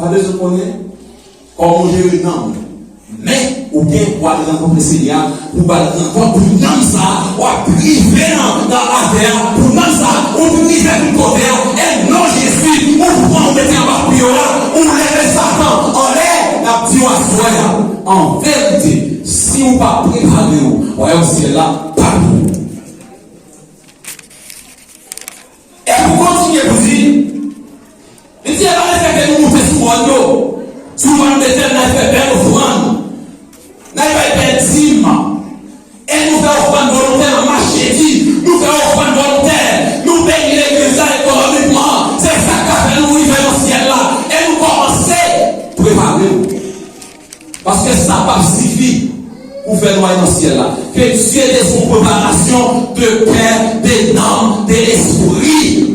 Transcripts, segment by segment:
Pas de se connaître. Comme gérer non. Mais, ou bien, pour aller rencontrer le Seigneur, pour aller rencontrer, pour non ça, ou à priver dans la terre, pour non ça, ou priver pour côté, et non Jésus, ou prendre mettre en bas là, ou lever Satan en l'air, la petite oiseau. En vérité, si on ne pas préparer, voyez au ciel là, pas pour. Et pour continuer, vous dites, il dit, elle va nous monter sur moi, souvent des terres n'a fait belle offrande, n'a pas été intime, et nous faisons offrande volontaire en machette, nous faisons offrande volontaire, nous payons l'église économiquement, c'est ça qu'a fait nous vivre au ciel là, et nous commençons à préparer. Parce que ça pas suffit pour faire noyer dans le ciel là. Que Dieu ait son préparation de cœur, des noms, de l'esprit.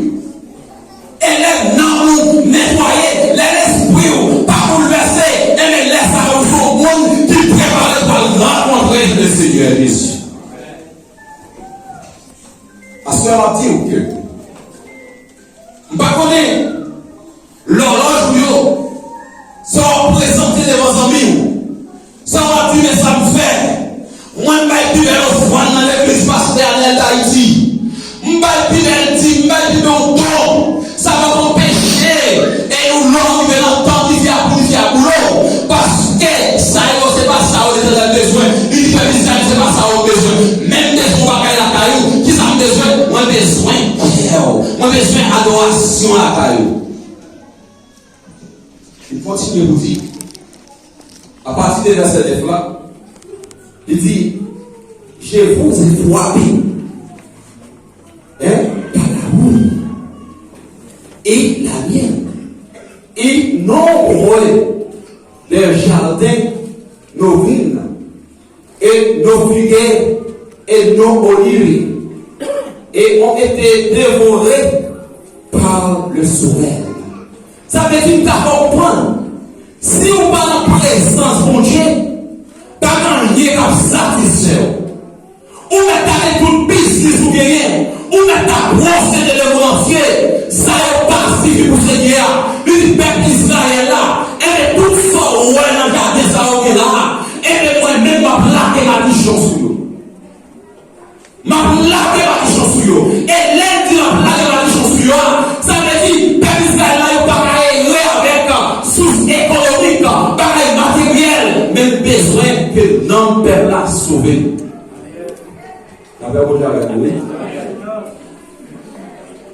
Et les noms nous nettoyer, l'esprit pas bouleverser, et les laisse à au monde qui prépare pour rencontrer le Seigneur Jésus. Parce que on dit que je ne connais pas l'horloge ça représente devant les amis. Ça va dire ça me fait. Moi, je vais dire dans l'église pastorale d'Haïti. Je vais dire ça va m'empêcher. Et nous l'avons l'entendre qui vient boulot. Parce que ça, c'est pas ça où on a besoin. Il dit que c'est pas ça où on a besoin. Même des gens qui la caillou, qui ont besoin, moi besoin d'adoration à la caillou. Il continue à vous dire. À partir de verset 9 là, il dit, je vous ai frappé, par la roue et la mienne, et nombreux les jardins, nos vignes, et nos figuiers, et nos olives, et ont été dévorés par le soleil. Ça veut dire que tu as compris. Si on parle en présence de Dieu, pas rien qui satisfait. On a ta tout business ou bien, on a ta brosse de l'évangile, ça est pas suffit pour Seigneur. Le peuple Israël là, et tout ça, on a gardé ça au là, et moi-même, ma plaque ma bichon sur eux. Ma plaque ma bichon sur eux. Et l'aide de la plaque ma bichon sur eux, ça veut dire, peuple Israël là, il n'y a pas avec source économique, pareil matériel, même besoin que l'homme perd la sauver. La paix vous avec vous.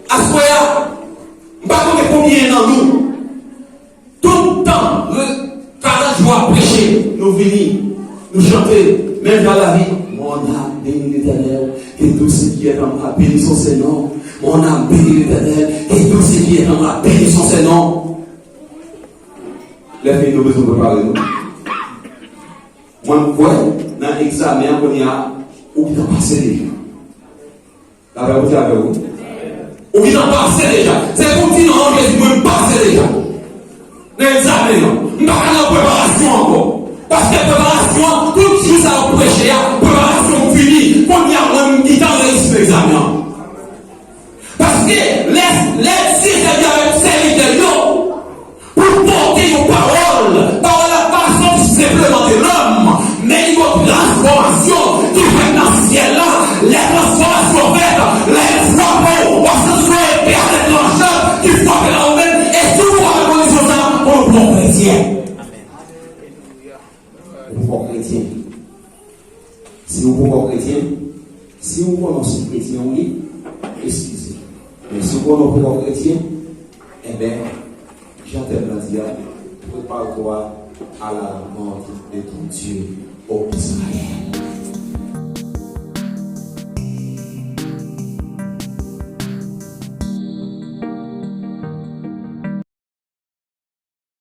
À ce moment-là, je ne sais pas combien dans nous, tout le temps, 40 jours à prêcher, nous venons, nous chanter, même dans la vie, mon âme bénit l'Éternel, que tout ce qui est en moi bénisse son Seigneur. Mon âme bénit l'Éternel, que tout ce qui est en moi bénisse son Seigneur. Les filles, nous besoin de préparer nous. Moi, je vois, dans l'examen, on y a, ou qui a passé déjà. La paix vous avec vous. Ou qui a passé déjà. C'est pour dire non, je vais passer déjà. Dans l'examen, non. Je ne vais pas aller en préparation encore. Parce que préparation, tout juste à prêcher, préparation finie, qu'on y a même qui t'a réussi l'examen. Parce que les 6 avec serviteurs, pour porter nos paroles, parole à pas simplement de l'homme, mais il faut transformation qui fait dans le ciel là, les transformations faites, les frappons, on se soit père de l'enchant qui frappe la romaine, et toujours avec condition ça, pour le bon chrétien. Pour le bon chrétien. Si vous êtes bon chrétien, si vous prononcez chrétien, oui, excusez. Mais si vous prononcez bon chrétien, eh bien, j'entends la dire, prépare-toi à la mort de ton Dieu au Israël.